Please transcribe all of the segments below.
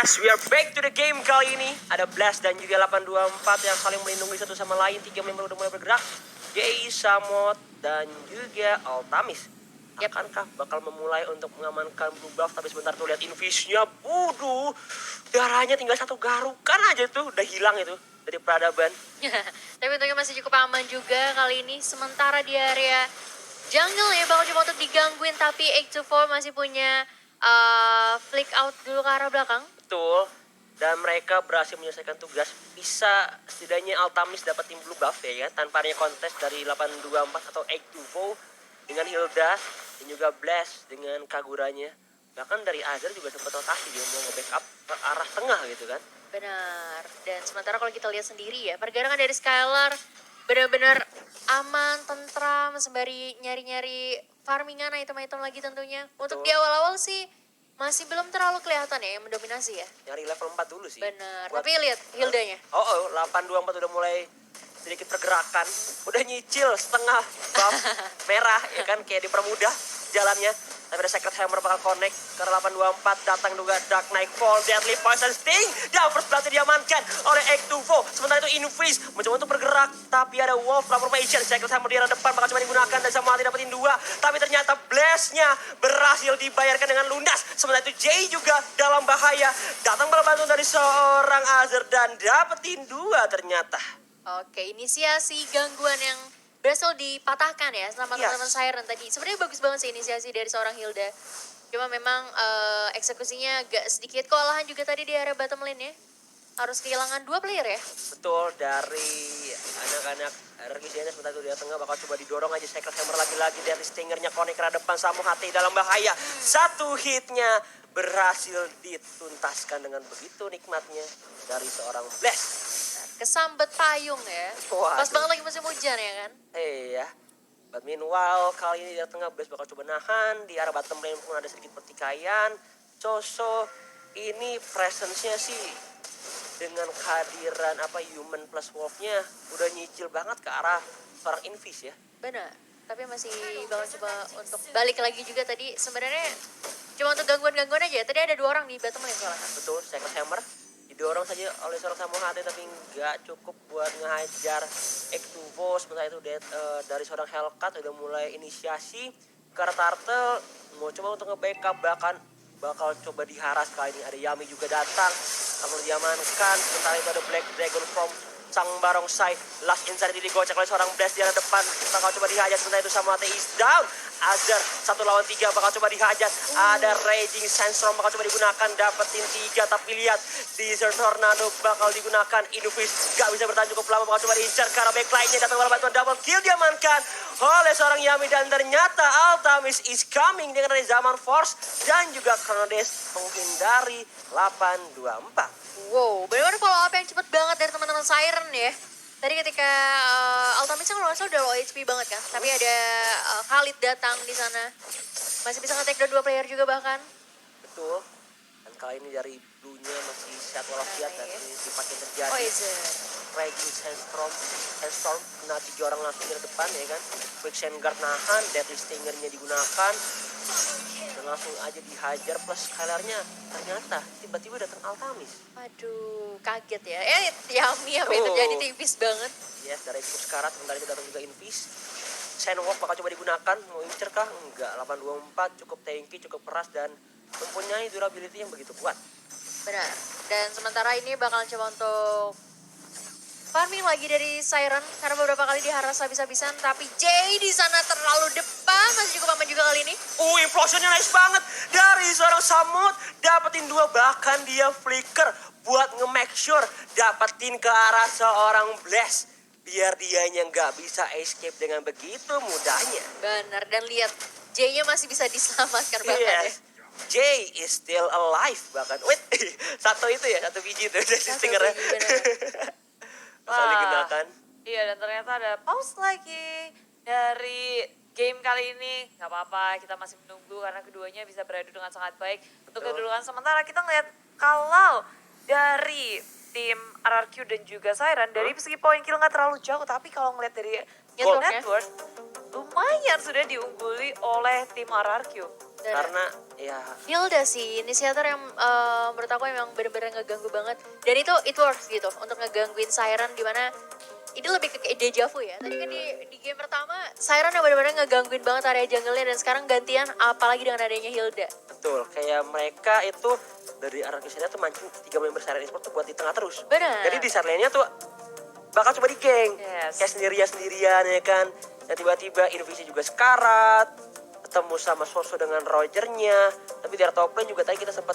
Yes, we are back to the game kali ini. Ada Blast dan juga 824 yang saling melindungi satu sama lain. 3 member udah mulai bergerak. Jay, Samot, dan juga Altamis. Akankah bakal memulai untuk mengamankan blue buff? Tapi sebentar tuh lihat invisnya. Buduh, darahnya tinggal satu garukan aja tuh. Udah hilang itu dari peradaban. Tapi untungnya masih cukup aman juga kali ini. Sementara di area jungle ya bakal coba untuk digangguin. Tapi 824 masih punya flick out dulu ke arah belakang. Betul. Dan mereka berhasil menyelesaikan tugas. Bisa setidaknya Altamis dapetin blue buff ya, tanpa adanya kontes dari 824 atau 824 dengan Hilda dan juga Blast dengan Kaguranya. Bahkan dari Azir juga sempat rotasi dia mau nge-backup ke arah tengah gitu kan. Benar. Dan sementara kalau kita lihat sendiri ya, pergerakan dari Skylar benar-benar aman, tentram, sembari nyari-nyari farmingan item-item lagi tentunya. Untuk Betul. di awal-awal sih masih belum terlalu kelihatan ya yang mendominasi ya. Nyari level 4 dulu sih. Benar. Buat- Tapi lihat Hildanya. 824 udah mulai sedikit pergerakan. Udah nyicil setengah buff merah ya kan, kayak dipermudah jalannya. Tapi ada Secret Hammer bakal connect ke 824. Datang juga Dark Nightfall, Deadly Poison Sting. Dan first blood diamankan oleh 824. Sementara itu Infreeze mencoba untuk bergerak. Tapi ada Wolf Formation. Secret Hammer di arah depan bakal coba digunakan. Dan sama hati dapetin 2. Tapi ternyata Blast-nya berhasil dibayarkan dengan lunas. Sementara itu Jay juga dalam bahaya. Datang bala bantuan dari seorang Azir. Dan dapetin 2 ternyata. Oke, inisiasi gangguan yang berhasil dipatahkan ya sama Yes. teman-teman Siren tadi. Sebenarnya bagus banget sih inisiasi dari seorang Hilda. Cuma memang eksekusinya agak sedikit kewalahan juga tadi di area bottom lane ya. Harus kehilangan 2 player ya. Betul, dari anak-anak Regisena sebentar itu di tengah bakal coba didorong aja Secret Hammer lagi-lagi dari Stingernya connect ke arah depan. Samu hati dalam bahaya. Satu hitnya berhasil dituntaskan dengan begitu nikmatnya dari seorang Blast. Kesambet payung ya. Waduh. Pas banget lagi musim hujan ya kan. Iya. But meanwhile, kali ini di tengah Blast bakal coba nahan. Di arah bottom lane pun ada sedikit pertikaian. So ini presence-nya sih dengan kehadiran human plus wolf-nya udah nyicil banget ke arah seorang Invis ya. Benar. Tapi masih bakal coba untuk balik lagi juga tadi. Sebenarnya cuma untuk gangguan-gangguan aja. Tadi ada 2 orang di bottom lane soalnya. Betul, Secret Hammer didorong saja oleh seorang Samuhate tapi nggak cukup buat ngehajar Ektuvo. Sementara itu dari seorang Hellcat udah mulai inisiasi ke arah Turtle, mau coba untuk nge-backup, bahkan bakal coba diharas. Kali ini ada Yami juga datang, akan diamankan. Sementara itu ada Black Dragon from sang barongsai. Last Insight digocek oleh seorang Blast di arah depan, bakal coba dihajar. Sementara itu Samuhate is down. Azir 1 lawan 3 bakal coba dihajar. Ada Raging Sandstorm bakal coba digunakan, dapetin 3. Tapi lihat Desert Tornado bakal digunakan. Invis gak bisa bertahan cukup lama, bakal coba diincar karena backline-nya datang bola bantuan, double kill diamankan oleh seorang Yami. Dan ternyata Altamis is coming dengan ada Zaman Force dan juga Chronodes menghindari 824. Wow, benar-benar follow up yang cepet banget dari teman-teman Siren ya. Tadi ketika Altamis kan kalau nggak salah udah low HP banget kan. Tapi ada Khalid datang di sana. Masih bisa nge-take down 2 player juga bahkan. Betul. Dan kali ini dari Blue-nya masih set walafiat dan ini dipakai terjadi. Oh iya. Raging Sandstorm kena 3 orang langsung di depan ya kan. Quicksand Guard nahan, Deadly Stinger-nya digunakan. Dan langsung aja dihajar, plus Skylar-nya ternyata tiba-tiba datang Altamis. Aduh, kaget ya. Yami apa yang terjadi tipis banget. Yes, dari cukup sekarat, sebentar itu datang juga Invis. Sandwalk bakal coba digunakan, mau incer kah? Enggak, 824 cukup tanky, cukup keras dan mempunyai durability yang begitu kuat. Benar. Dan sementara ini bakal coba untuk farming lagi dari Siren karena beberapa kali diharas habis-habisan, tapi Jay di sana terlalu depan, masih cukup aman juga kali ini. Implosionnya nice banget dari seorang Samut, dapetin 2, bahkan dia flicker buat nge-make sure dapetin ke arah seorang Blast biar dianya nggak bisa escape dengan begitu mudahnya. Benar, dan lihat Jay-nya masih bisa diselamatkan bahkan Yes. Jay is still alive bahkan. Wait, satu biji itu dari Satu Stingernya. biji, benar. Asal digunakan. Iya, dan ternyata ada pause lagi dari game kali ini. Gak apa-apa, kita masih menunggu karena keduanya bisa beradu dengan sangat baik. Untuk Betul. kedudukan sementara kita ngeliat kalau dari tim RRQ dan juga Siren, dari segi poin kill gak terlalu jauh. Tapi kalau ngeliat dari Gold, net worth, lumayan sudah diungguli oleh tim RRQ. Dan Karena ya Hilda sih, inisiator yang menurut aku emang bener-bener ngeganggu banget. Dan itu it works gitu, untuk ngegangguin Siren dimana ini lebih ke kayak deja vu ya. Tadi kan di game pertama, Siren yang bener-bener ngegangguin banget area jungle-nya dan sekarang gantian apalagi dengan adanya Hilda. betul, kayak mereka itu dari arah kesini tuh mancing 3 member Siren Esports tuh buat di tengah terus. Benar. Jadi di Siren-nya tuh bakal coba di geng. Yes. Kayak sendirian-sendirian ya kan. Dan tiba-tiba Invisi juga sekarat. Ketemu sama Soso dengan Rogernya. Tapi di top lane juga tadi kita sempat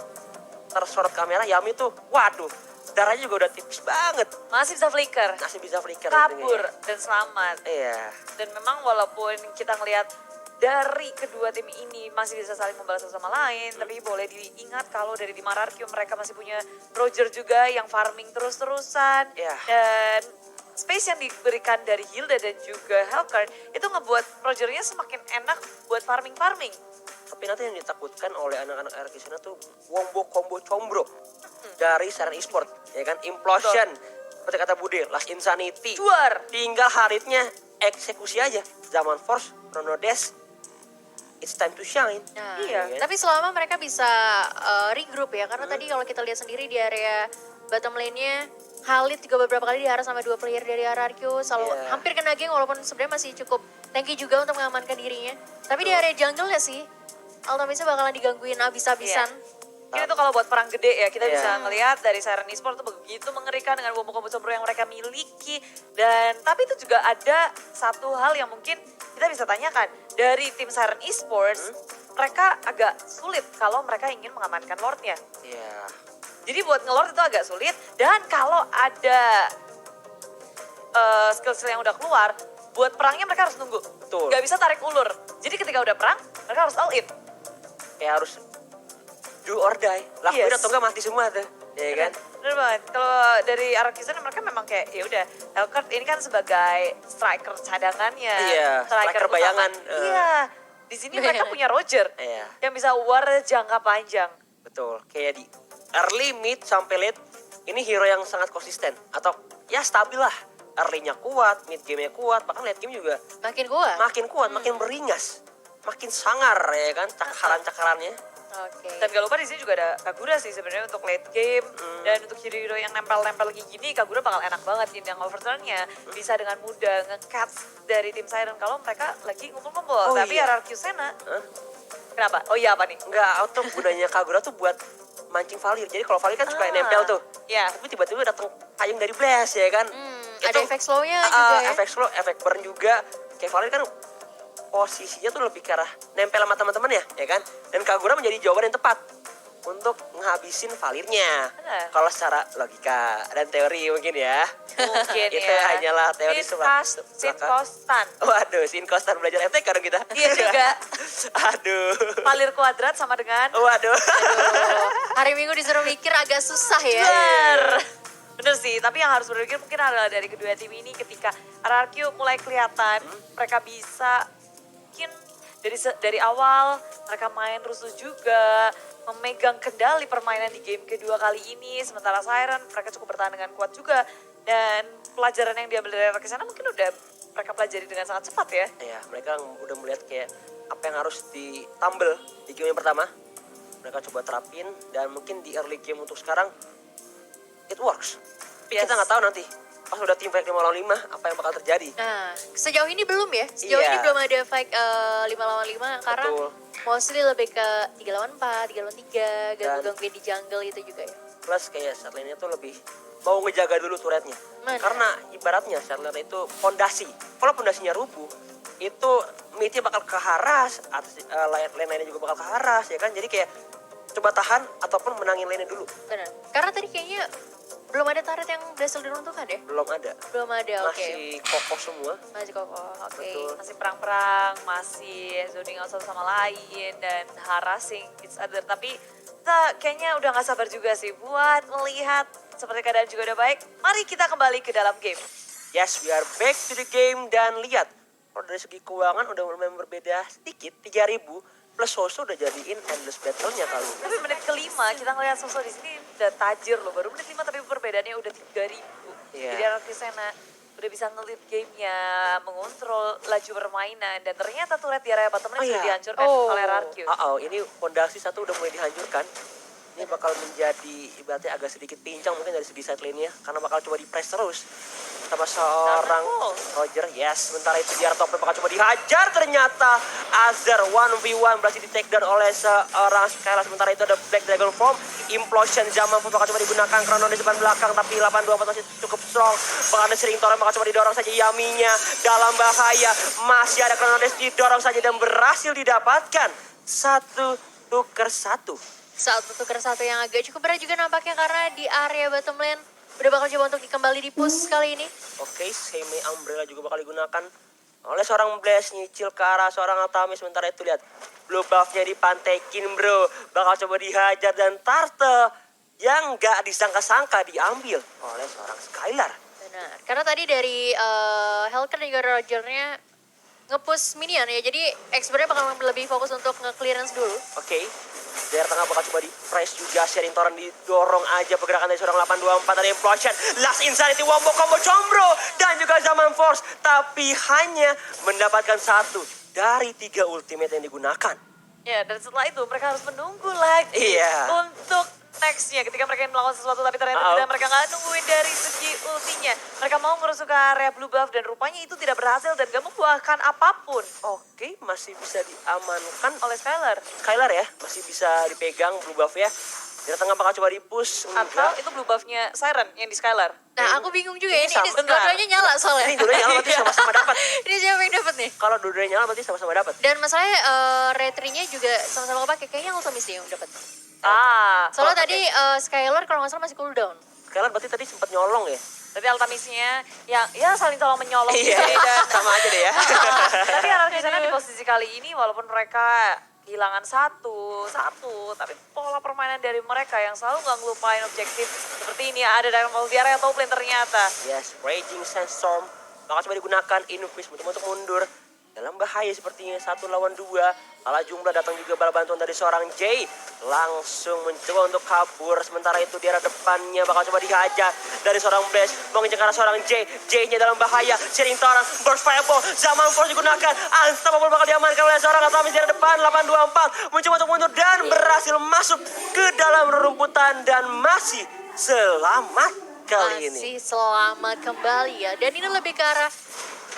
tersorot kamera. Yami tuh, waduh, darahnya juga udah tipis banget. Masih bisa flicker, Masih bisa flicker. kabur untungnya. dan selamat. Iya. Dan memang walaupun kita ngelihat dari kedua tim ini masih bisa saling membalas satu sama lain, tapi boleh diingat kalau dari Dimar Arceus mereka masih punya Roger juga yang farming terus-terusan. Iya. Dan space yang diberikan dari Hilda dan juga Helcurt itu ngebuat Rogernya semakin enak buat farming-farming. Tapi nanti yang ditakutkan oleh anak-anak RK sana tuh wombo combo combro dari Siren Esports, ya kan? Implosion, seperti kata Bude, Last Insanity. Juar. Tinggal haritnya eksekusi aja. Zaman Force, Chrono Dash, it's time to shine. Nah, Iya. kan? tapi selama mereka bisa regroup ya, karena tadi kalau kita lihat sendiri di area bottom lane-nya, Khalid juga beberapa kali diharas sama 2 player dari RRQ, selalu Iya. hampir kena geng walaupun sebenarnya masih cukup tanky juga untuk mengamankan dirinya. Tapi di area jungle ya sih, Altamisa bakalan digangguin abis-abisan. Ini tuh kalau buat perang gede ya, kita Iya. bisa ngelihat dari Siren Esports tuh begitu mengerikan dengan combo-combo combro yang mereka miliki. Dan tapi itu juga ada satu hal yang mungkin kita bisa tanyakan. Dari tim Siren Esports, mereka agak sulit kalau mereka ingin mengamankan Lordnya. Iya. Jadi buat ngelord itu agak sulit. Dan kalau ada skill-skill yang udah keluar, buat perangnya mereka harus nunggu. Betul. Gak bisa tarik ulur. Jadi ketika udah perang, mereka harus all in. Kayak harus do or die. Lakuin Yes. atau enggak mati semua tuh. Ya kan? Bener banget. Kalau dari Arkisan mereka memang kayak ya udah Helcurt ini kan sebagai striker cadangannya, Iya, striker utama. bayangan, Iya. Di sini mereka punya Roger Iya. yang bisa war jangka panjang. Betul. Kayak di early, mid, sampai late. Ini hero yang sangat konsisten. Atau ya stabil lah. Early-nya kuat, mid game-nya kuat, bahkan late game juga Makin kuat. makin kuat, makin beringas. Makin sangar ya kan cakaran-cakarannya. Oke. Dan gak lupa di sini juga ada Kagura sih sebenarnya untuk late game dan untuk hero-hero yang nempel-nempel kayak gini Kagura bakal enak banget ini yang overturn-nya bisa dengan mudah nge-catch dari tim Siren kalau mereka lagi ngumpul-ngumpul. Oh, Tapi iya. RRQ Sena, Hah? kenapa? Oh iya apa nih? Enggak, auto gunanya Kagura tuh buat mancing Valir. Jadi kalau Valir kan suka nempel tuh. Iya. Tapi tiba-tiba datang payung dari Blast ya kan. Ada efek slow-nya juga ya. Efek slow, efek burn juga. Kayak Valir kan posisinya tuh lebih ke arah nempel sama teman-teman ya kan. Dan Kagura menjadi jawaban yang tepat untuk ngehabisin Valirnya. Benar. Kalau secara logika dan teori mungkin ya. Mungkin Itu ya. hanyalah teori Sin belaka. Kostan. Waduh, Sin Kostan belajar FTK dong kita. Iya juga. Aduh. Valir kuadrat sama dengan Waduh. Aduh, hari Minggu disuruh mikir agak susah ya. Bener. Bener sih, tapi yang harus berpikir mungkin adalah dari kedua tim ini ketika RRQ mulai kelihatan mereka bisa mungkin dari awal mereka main rusuh juga, memegang kendali permainan di game kedua kali ini. Sementara Siren mereka cukup bertahan dengan kuat juga. Dan pelajaran yang diambil dari RRQ sana mungkin udah mereka pelajari dengan sangat cepat ya. Ya, mereka udah melihat kayak apa yang harus ditambel di game yang pertama. Mereka coba terapin dan mungkin di early game untuk sekarang it works. Tapi Yes. kita nggak tahu nanti pas udah tim fight 5 lawan 5 apa yang bakal terjadi. Nah, sejauh ini belum ya. Sejauh Iya. ini belum ada fight 5 lawan 5 karena Betul. mostly lebih ke 3 lawan 4, 3 lawan 3, Dan- ganggu-gangguin di jungle itu juga ya. Plus kayak Shardlane tuh lebih mau ngejaga dulu turretnya. Benar. Karena ibaratnya Shardlane itu fondasi. Kalau fondasinya rubuh, itu midnya bakal keharas, atas lane-lainnya juga bakal keharas ya kan. Jadi kayak coba tahan ataupun menangin lane dulu. Benar. Karena tadi kayaknya belum ada turret yang berhasil diruntuhkan ya? Belum ada. Belum ada, oke. Masih kokoh semua. Masih kokoh, oke. Betul. Masih perang-perang, masih zoning out satu sama lain dan harassing each other. Tapi kita kayaknya udah gak sabar juga sih buat melihat seperti keadaan juga udah baik. Mari kita kembali ke dalam game. Yes, we are back to the game dan lihat. Kalau dari segi keuangan udah mulai berbeda sedikit, 3.000 plus Soso udah jadiin endless battle-nya kali ini. Tapi menit kelima kita ngelihat sosok di sini udah tajir loh. Baru menit 5 tapi perbedaannya udah 3.000. Iya. Jadi RRQ Sena udah bisa nge-lead gamenya, mengontrol laju permainan, dan ternyata turret di area bottom lane Oh, sudah iya. dihancurkan oleh RRQ. Ini fondasi satu udah mulai dihancurkan. Ini bakal menjadi ibaratnya agak sedikit pincang mungkin dari segi side lane-nya. Karena bakal coba di-press terus. Sama seorang Roger. Yes, sementara itu di top lane bakal coba dihajar. Ternyata Azir 1v1 berhasil di-take down oleh seorang Skylar. Sementara itu ada Black Dragon Form. Implosion zaman pun bakal coba digunakan. Krono di depan belakang. Tapi 8-2 masih cukup strong. Bakal ada Sering Torrent bakal coba didorong saja. Yaminya dalam bahaya. Masih ada Krono didorong saja dan berhasil didapatkan. 1-1. Saat tukar satu yang agak cukup berat juga nampaknya karena di area bottom lane udah bakal coba untuk kembali di push kali ini. Oke, Semi Umbrella juga bakal digunakan oleh seorang Blaze, nyicil ke arah seorang Altamis. Sementara itu lihat blue buff-nya dipantekin bro, bakal coba dihajar dan Turtle yang gak disangka-sangka diambil oleh seorang Skylar. Benar, karena tadi dari Helker dan juga Rogernya nge-push minion ya, jadi X-Bernya bakal lebih fokus untuk nge-clearance dulu. Oke, dari tengah bakal coba di-press juga. Sharing Torrent didorong aja pergerakan dari seorang 824. Ada Implosion, Last Insanity, Wombo Combo Combro, dan juga Zaman Force. Tapi hanya mendapatkan 1 dari 3 ultimate yang digunakan. Ya, dan setelah itu mereka harus menunggu lagi Iya. untuk nextnya ketika mereka ingin melakukan sesuatu tapi ternyata tidak, mereka nggak nungguin dari segi ultinya. Mereka mau ngerusuk ke area blue buff dan rupanya itu tidak berhasil dan gak membuahkan apapun Oke, masih bisa diamankan oleh Skylar. Skylar ya, masih bisa dipegang blue buff ya. Dari tengah bakal coba di-push. Atau itu blue buffnya Siren yang di Skylar. Nah, aku bingung juga Ini ini sama, bentar. dua-duanya nyala soalnya. Ini dua-duanya nyala berarti sama-sama dapat. Ini siapa yang dapat nih? Kalau dua-duanya nyala berarti sama-sama dapat. Dan masalahnya retrinya juga sama-sama kepake, kayaknya Ultimis deh yang dapat. Soalnya tadi Skylar kalau nggak salah masih cooldown. Skylar berarti tadi sempat nyolong ya. Tapi Altamisnya yang ya saling tolong menyolong Iya, gitu dan sama aja deh ya. tapi anak di sana di posisi kali ini walaupun mereka kehilangan satu, tapi pola permainan dari mereka yang selalu nggak ngelupain objektif seperti ini ada Diamond Malviara yang top lane ternyata. Yes, Raging Sandstorm bakal coba digunakan Invis untuk mundur. Dalam bahaya sepertinya 1 lawan 2. Kalah jumlah datang juga bala bantuan dari seorang Jay. Langsung mencoba untuk kabur. Sementara itu di arah depannya bakal coba dihajar dari seorang Blaze. Mau nginjek ke arah seorang Jay. Jay-nya dalam bahaya. Sharing Torrent, Burst Fireball. Zaman Force digunakan. Unstoppable bakal diamankan oleh seorang Atamis di arah depan. 824 mencoba untuk mundur dan berhasil masuk ke dalam rerumputan. Dan masih selamat kali ini. Masih selamat kembali ya. Dan ini lebih ke arah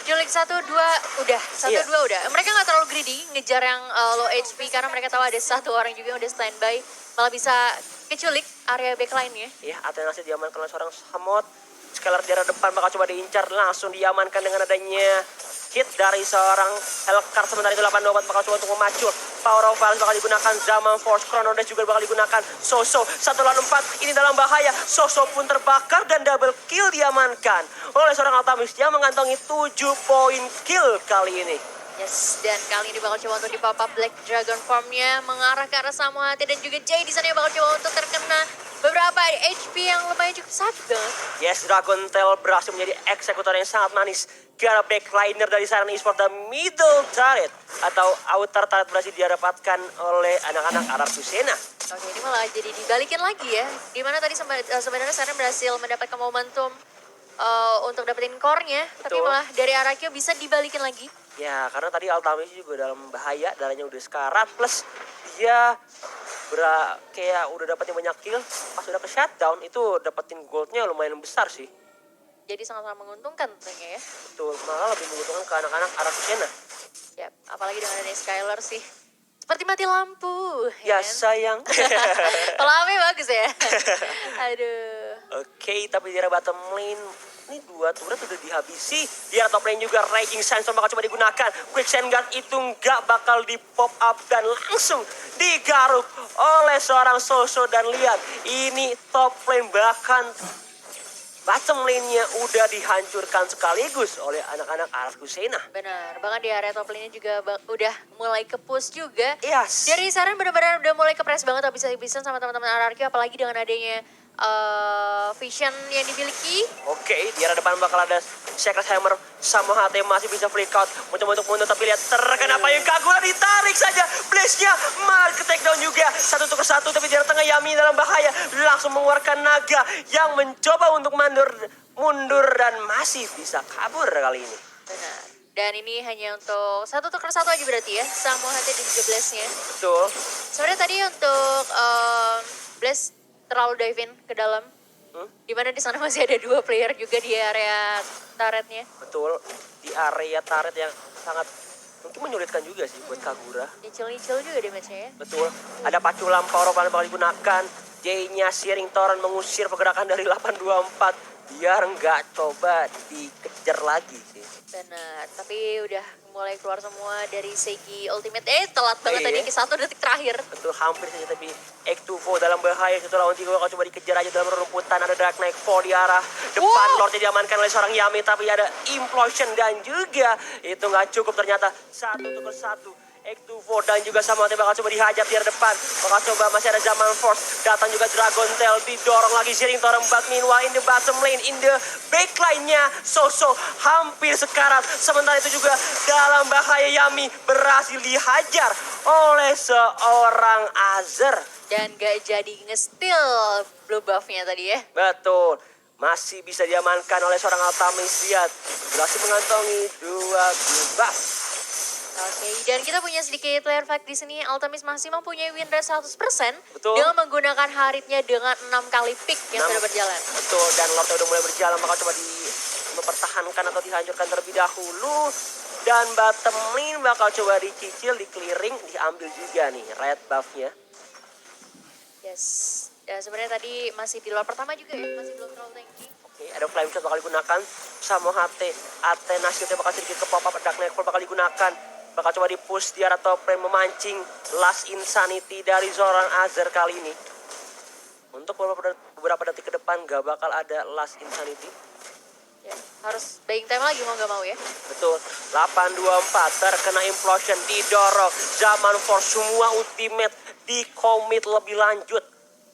Julik 1-2 udah, 1-2 udah. Mereka nggak terlalu greedy ngejar yang low HP karena mereka tahu ada satu orang juga yang udah standby. Malah bisa keculik area backline-nya. Ya, Atenasnya diamankan oleh seorang Samot. Skylar di arah depan bakal coba diincar, langsung diamankan dengan adanya hit dari seorang Hellcard. Sementara itu 824 bakal coba untuk memacu. Power of Balance bakal digunakan, Zaman Force, Chrono Dash juga bakal digunakan. Soso 1 lawan 4 ini dalam bahaya. Soso pun terbakar dan double kill diamankan oleh seorang Altamis yang mengantongi 7 poin kill kali ini. Yes, dan kali ini bakal coba untuk di pop up Black Dragon Form-nya mengarah ke arah Samuhati dan juga Jay di sana yang bakal coba untuk terkena beberapa HP yang lumayan cukup sakit banget. Yes, Dragon Tail berhasil menjadi eksekutor yang sangat manis ke arah backliner dari Siren Esports dan middle turret atau outer turret berhasil didapatkan oleh anak-anak Arab Tusena. Oke, ini malah jadi dibalikin lagi ya. Dimana tadi sebenarnya Siren berhasil mendapatkan momentum untuk dapetin core-nya, tapi Betul. malah dari Arakyo bisa dibalikin lagi. Ya, karena tadi Altamis juga dalam bahaya, darahnya udah sekarat, plus dia kayak udah dapetin banyak kill, pas udah ke shutdown itu dapetin goldnya lumayan besar sih. Jadi sangat-sangat menguntungkan tentunya ya. Betul, malah lebih menguntungkan ke anak-anak Arab Tusena. Yap, apalagi dengan adanya Skylar sih. Seperti mati lampu. Ya kan? sayang. Kalau Ame bagus ya. Aduh. Oke, tapi di arah bottom lane ini 2 turret udah dihabisi. Di arah top lane juga Raging Sandstorm bakal coba digunakan. Quick Sand Guard itu nggak bakal di pop up dan langsung digaruk oleh seorang Soso. Dan lihat, ini top lane bahkan bottom lane-nya udah dihancurkan sekaligus oleh anak-anak Arab Tusena. Benar, bahkan di area top lane-nya juga udah mulai ke push juga. Yes. Dari Siren benar-benar udah mulai ke press banget habis-habisan sama teman-teman RRQ, apalagi dengan adanya vision yang dimiliki. Oke, di arah depan bakal ada Secret Hammer sama HT masih bisa flick out. Mencoba untuk mundur tapi lihat terkena payung Kagura, ditarik saja. Blaze-nya malah ke take down juga. 1 untuk 1 tapi di arah tengah Yami dalam bahaya. Langsung mengeluarkan naga yang mencoba untuk mundur dan masih bisa kabur kali ini. Benar. Dan ini hanya untuk satu tuker satu aja berarti ya, sama hati dan juga Blaze-nya. Betul. Sebenarnya tadi untuk Blaze terlalu dive in ke dalam. Dimana di sana masih ada 2 player juga di area turretnya. Betul. Di area turret yang sangat mungkin menyulitkan juga sih buat Kagura. Nyicil-nyicil juga damage-nya ya. Betul. Ada paculan power up yang bakal digunakan. J-nya Searing Torrent mengusir pergerakan dari 824 biar nggak coba dikejar lagi sih. Benar, tapi udah mulai keluar semua dari segi ultimate. Telat banget Iya. tadi ke 1 detik terakhir. Betul, hampir saja tapi Ektuvo dalam bahaya. 1 lawan 3 bakal coba dikejar aja dalam rumputan. Ada Dark Knight Fall di arah depan. Wow. Lordnya diamankan oleh seorang Yami tapi ada Implosion dan juga itu nggak cukup ternyata. 1 untuk 1. Ektuvo dan juga sama bakal coba dihajar di arah depan. Bakal coba masih ada Zaman Force. Datang juga Dragon Tail. Didorong lagi Searing Torrent. But meanwhile in the bottom lane. In the backline-nya Soso hampir sekarat. Sementara itu juga dalam bahaya Yami berhasil dihajar oleh seorang Azer. Dan gak jadi nge-steal blue buff-nya tadi ya. Betul. Masih bisa diamankan oleh seorang Altamis. Lihat. Berhasil mengantongi 2 blue buff. Oke, dan kita punya sedikit player fact di sini. Altamis masih mempunyai win rate 100% Betul. dengan menggunakan haritnya dengan 6 kali pick yang Enam. sudah berjalan. Betul, dan Lordnya udah mulai berjalan, bakal coba mempertahankan atau dihancurkan terlebih dahulu. Dan bottom lane bakal coba dicicil, di clearing, diambil juga nih red buff-nya. Yes. Ya, sebenarnya tadi masih di luar pertama juga ya, masih belum terlalu tanky. Oke, ada flame shot bakal digunakan. Sama HT, Athena shieldnya bakal sedikit ke pop up, Dark Knight bakal digunakan. Bakal coba di-push di arah top lane memancing Last Insanity dari seorang Azer kali ini. Untuk beberapa detik ke depan gak bakal ada Last Insanity. Ya, harus buying time lagi mau gak mau ya. Betul, 824 terkena implosion, didorong. Zaman Force semua ultimate di-commit lebih lanjut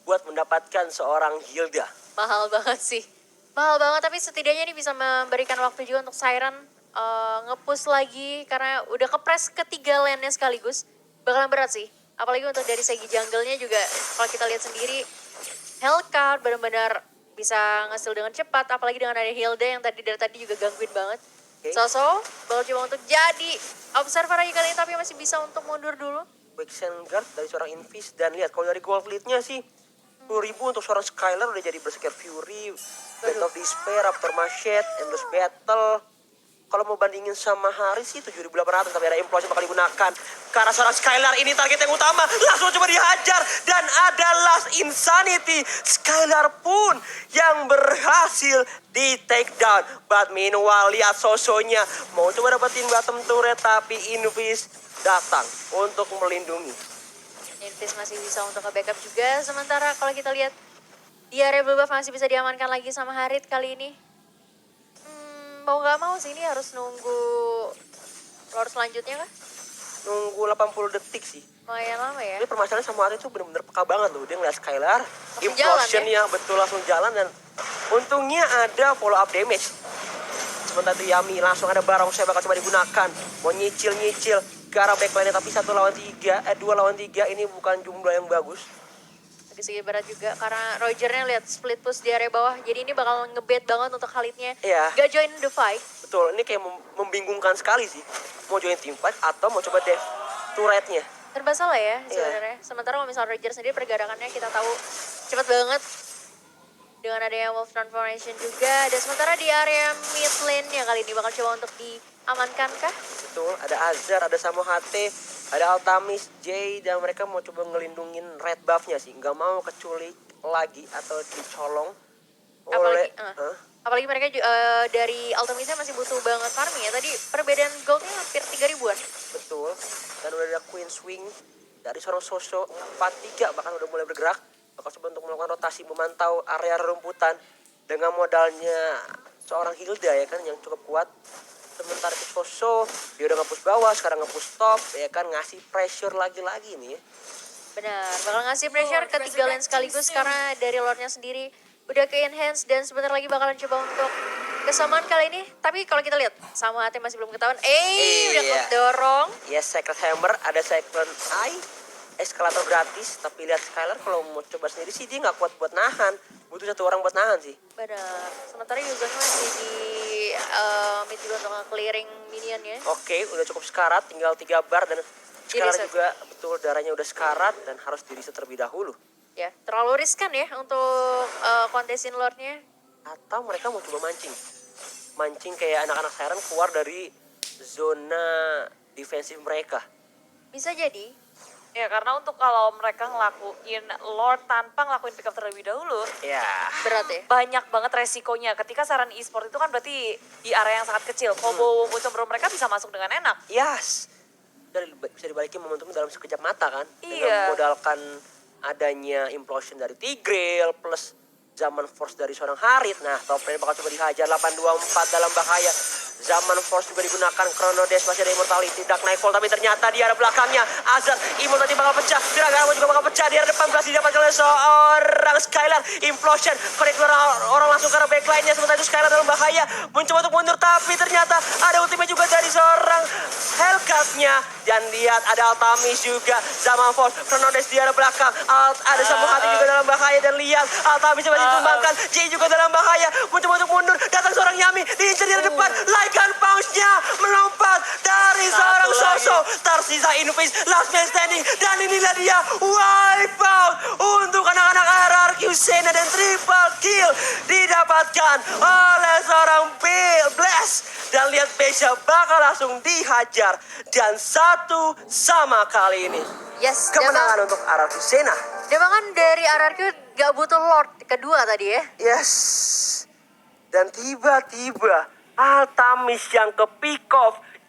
buat mendapatkan seorang Hilda. Mahal banget sih. Mahal banget, tapi setidaknya ini bisa memberikan waktu juga untuk Siren nge-push lagi. Karena udah kepres ketiga lane-nya sekaligus. Bakalan berat sih. Apalagi untuk dari segi jungle-nya juga. Kalau kita lihat sendiri, Hellcat benar-benar bisa nge-steal dengan cepat. Apalagi dengan ada Hilda yang dari tadi juga gangguin banget. Oke. Soso bakal coba untuk jadi observer aja kali ini, tapi masih bisa untuk mundur dulu. Quick guard dari seorang Invis. Dan lihat, kalau dari gold lead-nya sih 10.000 untuk seorang Skylar udah jadi Berserker Fury, Blade of Despair, Aftermath, Endless Battle. Kalau mau bandingin sama Hari sih 7.800, tapi ada implosion bakal digunakan. Karena seorang Skylar ini target yang utama, langsung coba dihajar. Dan ada Last Insanity. Skylar pun yang berhasil di take down. But meanwhile, lihat Sosonya mau coba dapetin bottom turret, tapi Invis datang untuk melindungi. Invis masih bisa untuk nge-backup juga. Sementara kalau kita lihat di area blue buff masih bisa diamankan lagi sama Harit kali ini. Mau gak mau sih ini harus nunggu lord selanjutnya kah? Nunggu 80 detik sih. Lumayan lama ya. Tapi permasalahan sama Ari tuh bener-bener peka banget loh. Dia ngeliat Skylar, Langsung jalan, implosionnya betul langsung jalan. Dan untungnya ada follow up damage. Sementara itu Yami langsung ada barong saya bakal coba digunakan. Mau nyicil-nyicil ke arah backline, tapi 2 lawan 3 ini bukan jumlah yang bagus. Di segi barat juga karena Rogernya lihat split push di area bawah. Jadi ini bakal ngebet banget untuk Khalidnya. Iya. Gak join the fight. Betul, ini kayak membingungkan sekali sih. Mau join team fight atau mau coba dev turretnya. Serba salah ya Iya. sebenarnya. Sementara kalau misalnya Roger sendiri pergerakannya kita tahu cepat banget. Dengan adanya Wolf Transformation juga. Dan sementara di area mid lane-nya kali ini bakal coba untuk diamankan kah? Betul, ada Azar, ada Samo HT, ada Altamis, J, dan mereka mau coba ngelindungin red buff-nya sih. Nggak mau keculik lagi atau dicolong oleh... Apalagi mereka dari Ultimate masih butuh banget farming ya. Tadi perbedaan goldnya hampir 3.000-an. Betul, dan udah ada Queen Swing dari seorang Soso 4-3 bahkan udah mulai bergerak. Bakal coba untuk melakukan rotasi memantau area rumputan dengan modalnya seorang Hilda ya kan yang cukup kuat. Sementara itu Soso, dia udah nge-push bawah, sekarang nge-push top, ya kan ngasih pressure lagi-lagi nih ya. Benar, bakal ngasih pressure ke 3 lane sekaligus karena dari lordnya sendiri udah ke enhance dan sebentar lagi bakalan coba untuk kesamaan kali ini. Tapi kalau kita lihat, sama hati masih belum ketahuan. Udah kedorong. Ya, Secret Hammer, ada Secret Eye, eskalator gratis. Tapi lihat Skylar kalau mau coba sendiri sih dia nggak kuat buat nahan. Butuh 1 orang buat nahan sih. Benar. Sementara Yuzong masih di mid juga untuk clearing minionnya. Oke, udah cukup sekarat, tinggal 3 bar dan sekarang Di-reset. juga betul darahnya udah sekarat dan harus di-reset terlebih dahulu. Ya, terlalu riskan ya untuk kontesin lordnya. Atau mereka mau coba mancing. Mancing kayak anak-anak Siren keluar dari zona defensif mereka. Bisa jadi. Ya karena untuk kalau mereka ngelakuin Lord tanpa ngelakuin pick up terlebih dahulu, Ya, Berat ya. banyak banget resikonya. Ketika saran e-sport itu kan berarti di area yang sangat kecil. Combo combro mereka bisa masuk dengan enak. yes. Bisa dibalikin momentum dalam sekejap mata kan. Dengan Iya. modalkan adanya implosion dari Tigreal plus Zaman Force dari seorang Harit. Nah, top lane bakal coba dihajar 824 dalam bahaya. Zaman Force juga digunakan, Chrono Dash masih ada Immortality, Dark Nightfall, tapi ternyata di arah belakangnya Azad, Immortality bakal pecah, Diragama juga bakal pecah, di arah depan berhasil didapatkan oleh seorang Skylar, Implosion, connect orang langsung ke arah backline-nya, sementara itu Skylar dalam bahaya, mencoba untuk mundur, tapi ternyata ada ultimate juga dari seorang Hellcat-nya, dan lihat ada Altamis juga, Zaman Force, Chrono Dash di arah belakang, ada Sambung Hati juga dalam bahaya, dan lihat Altamis masih ditumbangkan, Jay juga dalam bahaya, mencoba untuk mundur, datang seorang Yami, diincar di arah depan, Lycan Pounce-nya melompat dari seorang Soso, tersisa Invis, last man standing, dan inilah dia wipe out untuk anak-anak RRQ Sena, dan triple kill didapatkan oleh seorang Bill Bless, dan lihat Beja bakal langsung dihajar, dan 1 sama kali ini Yes, kemenangan untuk RRQ Sena. Demangan dari RRQ gak butuh Lord kedua tadi ya. Yes. Dan tiba-tiba Altamis yang ke pick off